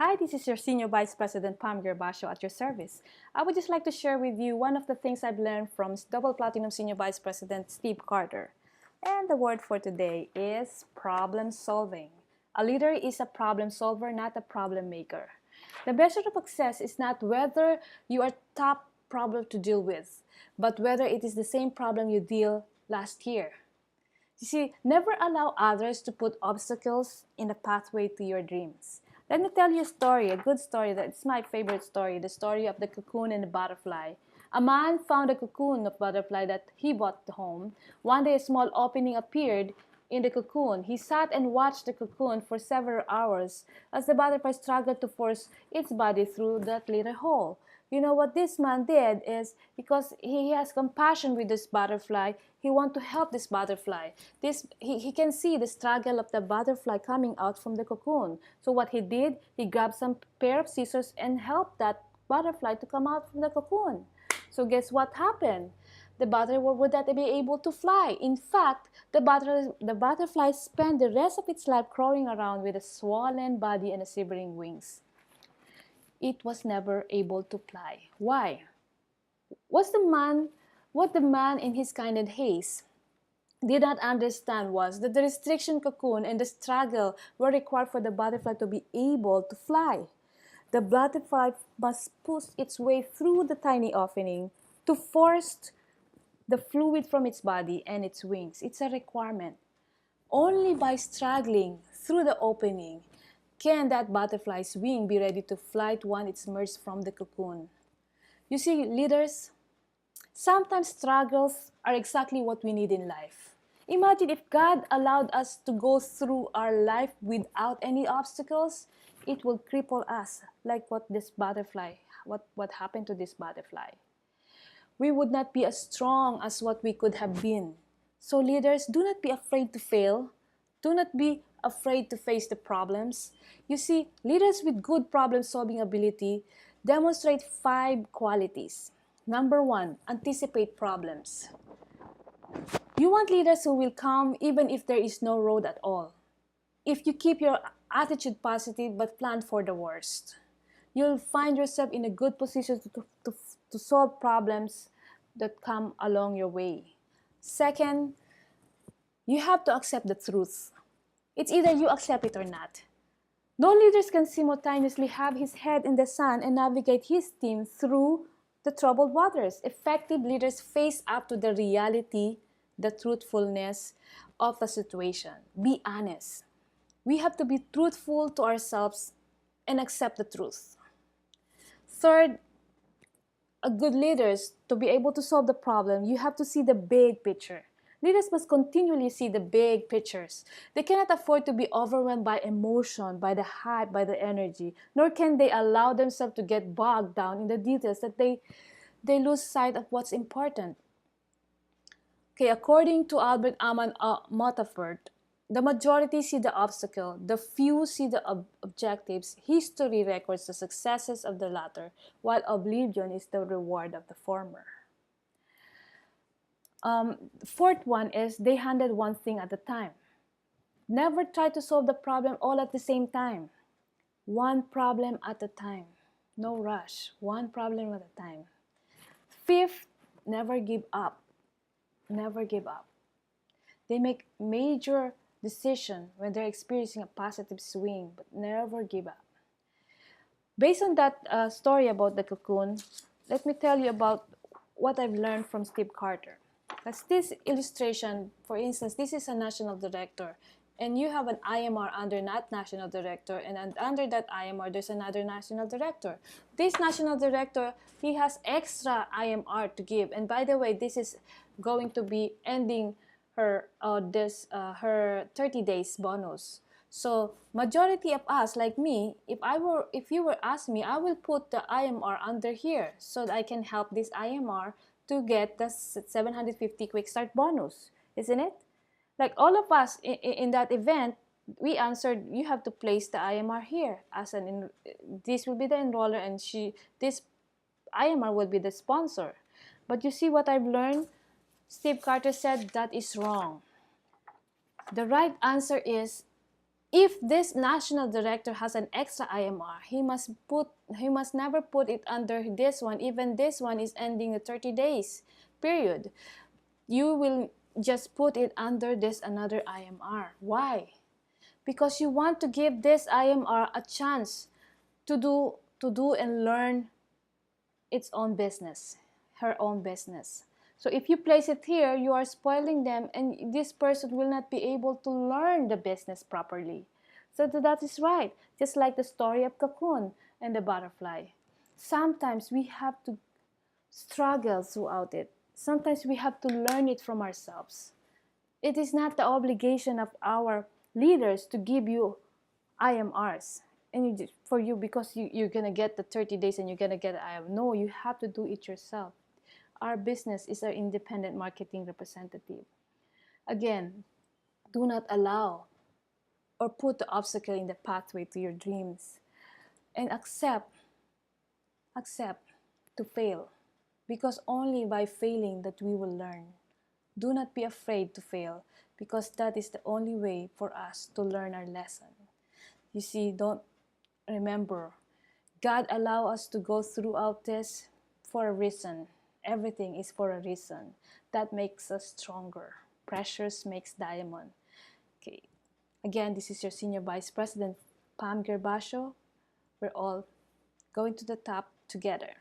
Hi, this is your Senior Vice President Pam Gervacio at your service. I would just like to share with you one of the things I've learned from Double Platinum Senior Vice President Steve Carter. And the word for today is problem solving. A leader is a problem solver, not a problem maker. The measure of success is not whether you are top problem to deal with, but whether it is the same problem you deal last year. You see, never allow others to put obstacles in the pathway to your dreams. Let me tell you a story, a good story. That's my favorite story, the story of the cocoon and the butterfly. A man found a cocoon of butterfly that he brought home. One day a small opening appeared in the cocoon. He sat and watched the cocoon for several hours as the butterfly struggled to force its body through that little hole. You know what this man did is, because he has compassion with this butterfly, he wants to help this butterfly. He can see the struggle of the butterfly coming out from the cocoon. So what he did, he grabbed some pair of scissors and helped that butterfly to come out from the cocoon. So guess what happened? The butterfly would not be able to fly. In fact, the butterfly spent the rest of its life crawling around with a swollen body and a shivering wings. It was never able to fly. Why? What the man in his kind and haste did not understand was that the restriction cocoon and the struggle were required for the butterfly to be able to fly. The butterfly must push its way through the tiny opening to force the fluid from its body and its wings. It's a requirement. Only by struggling through the opening can that butterfly's wing be ready to fly once it's emerged from the cocoon. You see, leaders, sometimes struggles are exactly what we need in life. Imagine if God allowed us to go through our life without any obstacles, it will cripple us like what happened to this butterfly. We would not be as strong as what we could have been. So leaders, do not be afraid to fail. Do not be afraid to face the problems. You see, leaders with good problem-solving ability demonstrate 5 qualities. Number 1, anticipate problems. You want leaders who will come even if there is no road at all. If you keep your attitude positive but plan for the worst, you'll find yourself in a good position to solve problems that come along your way. Second, you have to accept the truth. It's either you accept it or not. No leaders can simultaneously have his head in the sand and navigate his team through the troubled waters. Effective leaders face up to the reality, the truthfulness of the situation. Be honest. We have to be truthful to ourselves and accept the truth. Third, a good leaders, to be able to solve the problem, you have to see the big picture. Leaders must continually see the big pictures. They cannot afford to be overwhelmed by emotion, by the hype, by the energy, nor can they allow themselves to get bogged down in the details that they lose sight of what's important. Okay, according to Albert Aman Montafort, the majority see the obstacle, the few see the objectives. History records the successes of the latter, while oblivion is the reward of the former. Fourth one is they handle one thing at a time. Never try to solve the problem all at the same time. One problem at a time. No rush. One problem at a time. Fifth, never give up. Never give up. They make major decisions when they're experiencing a positive swing, but never give up. Based on that story about the cocoon, let me tell you about what I've learned from Steve Carter. That's this illustration, for instance, this is a national director, and you have an IMR under that national director, and under that IMR, there's another national director. This national director, he has extra IMR to give, and by the way, this is going to be ending her 30 days bonus. So majority of us, like me, if you were asked me, I will put the IMR under here so that I can help this IMR to get the 750 quick start bonus, isn't it? Like all of us in that event, we answered, you have to place the IMR here as this will be the enroller, and this IMR will be the sponsor. But you see what I've learned? Steve Carter said that is wrong. The right answer is If this national director has an extra IMR, he must never put it under this one. Even this one is ending the 30 days period. You will just put it under this another IMR. Why? Because you want to give this IMR a chance to do and learn its own business, her own business. So if you place it here, you are spoiling them, and this person will not be able to learn the business properly. So that is right. Just like the story of cocoon and the butterfly. Sometimes we have to struggle throughout it. Sometimes we have to learn it from ourselves. It is not the obligation of our leaders to give you IMRs and for you, because you're gonna get the 30 days and you're gonna get IM. No, you have to do it yourself. Our business is our independent marketing representative. Again, do not allow or put the obstacle in the pathway to your dreams, and accept to fail, because only by failing that we will learn. Do not be afraid to fail, because that is the only way for us to learn our lesson. You see, don't remember, God allow us to go throughout this for a reason. Everything is for a reason. That makes us stronger. Pressures makes diamond. Okay. Again, this is your Senior Vice President, Pam Gervacio. We're all going to the top together.